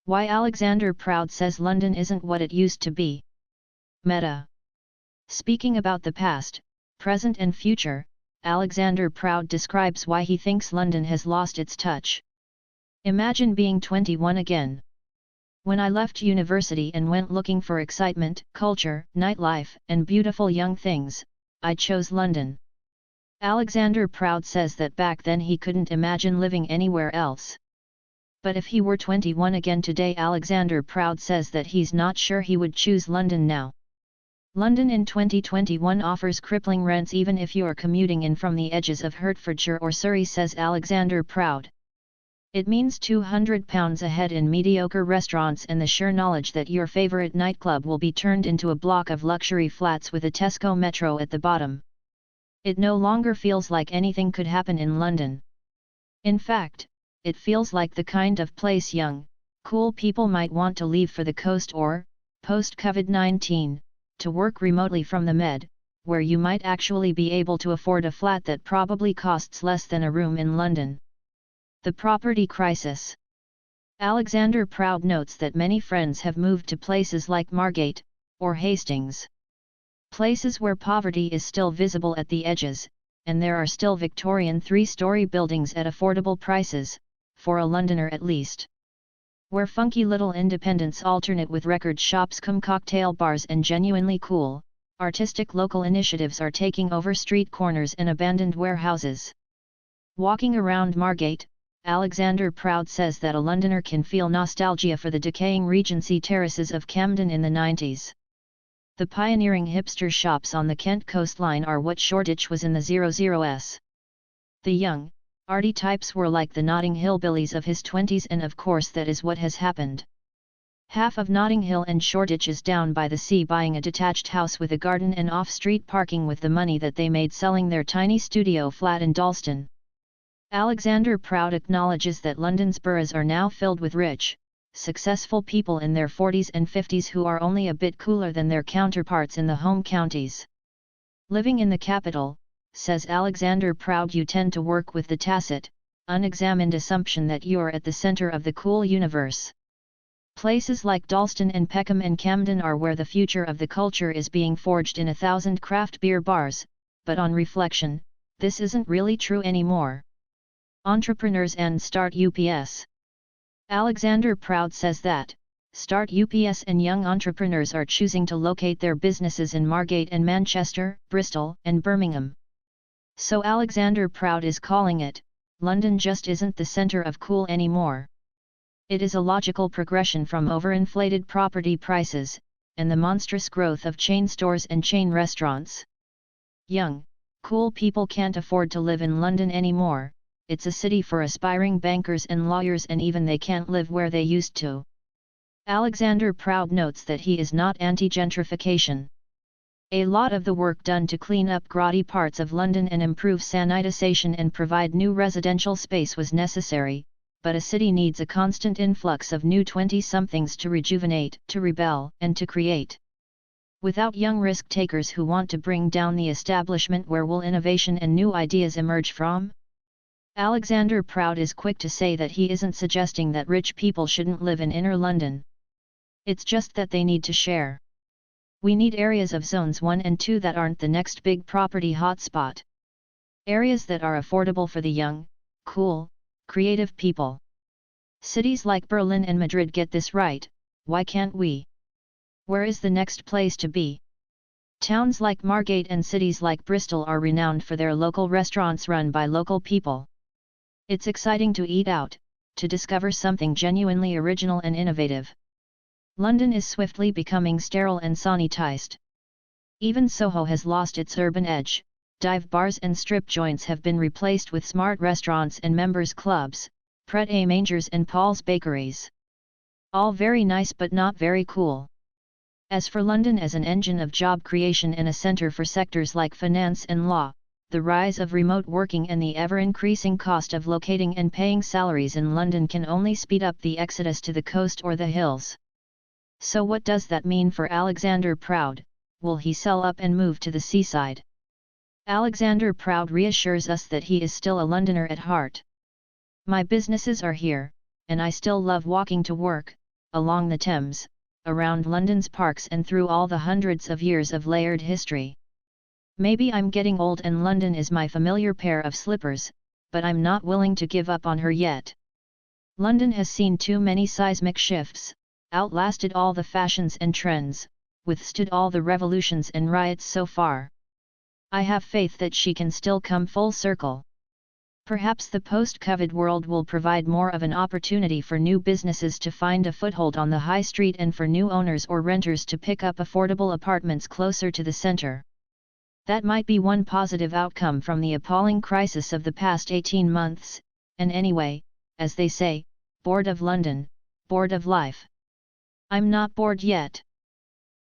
Why Alexander Proud says London isn't what it used to be. Meta. Speaking about the past, present and future, Alexander Proud describes why he thinks London has lost its touch. Imagine being 21 again. When I left university and went looking for excitement, culture, nightlife, and beautiful young things, I chose London. Alexander Proud says that back then he couldn't imagine living anywhere else. But if he were 21 again today, Alexander Proud says that he's not sure he would choose London now. London in 2021 offers crippling rents even if you're commuting in from the edges of Hertfordshire or Surrey, says Alexander Proud. It means £200 a head in mediocre restaurants and the sure knowledge that your favourite nightclub will be turned into a block of luxury flats with a Tesco Metro at the bottom. It no longer feels like anything could happen in London. In fact, it feels like the kind of place young, cool people might want to leave for the coast or, post-COVID-19, to work remotely from the Med, where you might actually be able to afford a flat that probably costs less than a room in London. The property crisis. Alexander Proud notes that many friends have moved to places like Margate, or Hastings. Places where poverty is still visible at the edges, and there are still Victorian 3-story buildings at affordable prices, for a Londoner at least. Where funky little independents alternate with record shops cum cocktail bars and genuinely cool, artistic local initiatives are taking over street corners and abandoned warehouses. Walking around Margate, Alexander Proud says that a Londoner can feel nostalgia for the decaying Regency terraces of Camden in the 90s. The pioneering hipster shops on the Kent coastline are what Shoreditch was in the 00s. The young, arty types were like the Notting Hill hillbillies of his 20s, and of course that is what has happened. Half of Notting Hill and Shoreditch is down by the sea buying a detached house with a garden and off-street parking with the money that they made selling their tiny studio flat in Dalston. Alexander Proud acknowledges that London's boroughs are now filled with rich, successful people in their 40s and 50s who are only a bit cooler than their counterparts in the home counties. Living in the capital, says Alexander Proud, you tend to work with the tacit, unexamined assumption that you're at the center of the cool universe. Places like Dalston and Peckham and Camden are where the future of the culture is being forged in 1,000 craft beer bars, but on reflection, this isn't really true anymore. Entrepreneurs and Start UPS. Alexander Proud says that Start UPS and young entrepreneurs are choosing to locate their businesses in Margate and Manchester, Bristol, and Birmingham. So Alexander Proud is calling it, London just isn't the center of cool anymore. It is a logical progression from overinflated property prices, and the monstrous growth of chain stores and chain restaurants. Young, cool people can't afford to live in London anymore. It's a city for aspiring bankers and lawyers, and even they can't live where they used to. Alexander Proud notes that he is not anti-gentrification. A lot of the work done to clean up grotty parts of London and improve sanitation and provide new residential space was necessary, but a city needs a constant influx of new 20-somethings to rejuvenate, to rebel, and to create. Without young risk-takers who want to bring down the establishment, where will innovation and new ideas emerge from? Alexander Proud is quick to say that he isn't suggesting that rich people shouldn't live in inner London. It's just that they need to share. We need areas of zones 1 and 2 that aren't the next big property hotspot. Areas that are affordable for the young, cool, creative people. Cities like Berlin and Madrid get this right, why can't we? Where is the next place to be? Towns like Margate and cities like Bristol are renowned for their local restaurants run by local people. It's exciting to eat out, to discover something genuinely original and innovative. London is swiftly becoming sterile and sanitized. Even Soho has lost its urban edge. Dive bars and strip joints have been replaced with smart restaurants and members' clubs, Pret-a-Mangers and Paul's bakeries. All very nice but not very cool. As for London as an engine of job creation and a centre for sectors like finance and law, the rise of remote working and the ever-increasing cost of locating and paying salaries in London can only speed up the exodus to the coast or the hills. So what does that mean for Alexander Proud? Will he sell up and move to the seaside? Alexander Proud reassures us that he is still a Londoner at heart. My businesses are here, and I still love walking to work, along the Thames, around London's parks and through all the hundreds of years of layered history. Maybe I'm getting old and London is my familiar pair of slippers, but I'm not willing to give up on her yet. London has seen too many seismic shifts, outlasted all the fashions and trends, withstood all the revolutions and riots so far. I have faith that she can still come full circle. Perhaps the post-COVID world will provide more of an opportunity for new businesses to find a foothold on the high street and for new owners or renters to pick up affordable apartments closer to the centre. That might be one positive outcome from the appalling crisis of the past 18 months, and anyway, as they say, bored of London, bored of life. I'm not bored yet.